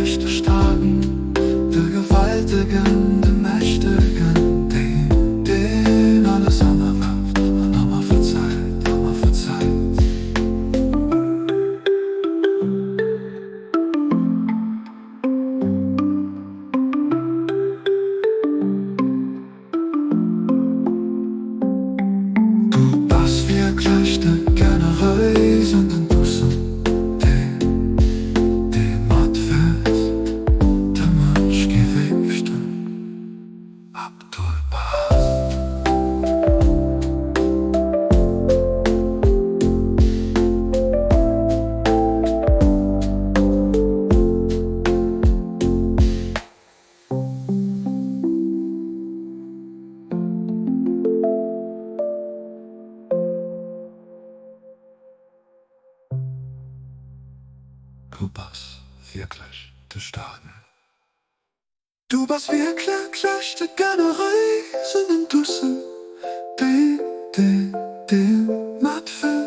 wirklich der Starken, der Gewaltigen, der Mächtigen, den alles anwirft und nochmal verzeiht, nochmal verzeiht. Du bist wirklich der Generell sind Bussen, den matt fällt, der Mensch gewicht Abdul Bass. Du bist wirklich der Starken. Du bist wirklich der Generation in Dussen, den matt fällt.